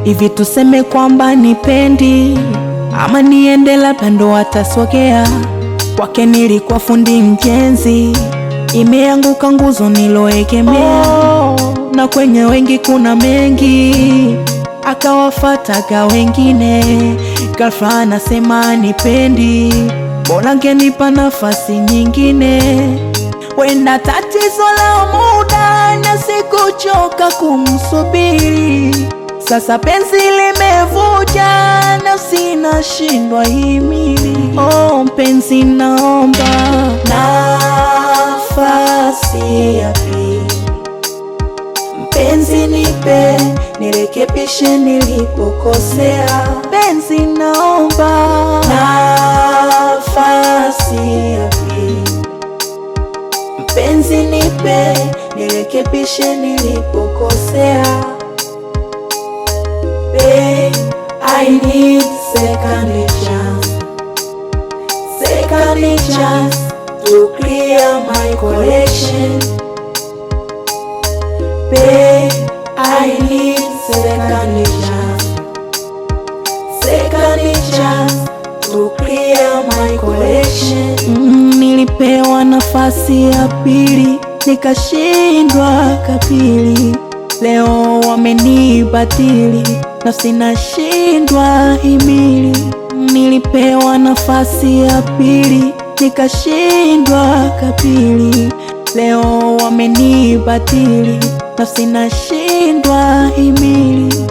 Hivi tuseme kwamba nipendi ama niende, labda ndo atasogea. Kwake nilikuwa fundi mjenzi, imeanguka nguzo niloegemea. Na kwenye wengi kuna mengi, akawafataga wengine. Ghafla anasema nipendi, bora ngenipa nafasi nyingine. Wenda tatizo la muda na sikuchoka kumsubiri. Sasa penzi limevuja, nafsi inashindwa himili. Oh mpenzi, naomba nafasi ya pili. Mpenzi nipe, nirekebishe nilipokosea. Mpenzi naomba nafasi ya pili. Mpenzi nipe, nirekebishe nilipokosea. Babe, I need second chance. Second chance to clear my collection. Babe, I need second chance. Second chance to clear my collection. Nilipewa nafasi ya pili, nikashindwa kapili. Leo wamenibatili, nafsi nashindwa himili. Nilipewa nafasi ya pili, nikashindwa kapili. Leo wamenibatili, nafsi nashindwa himili.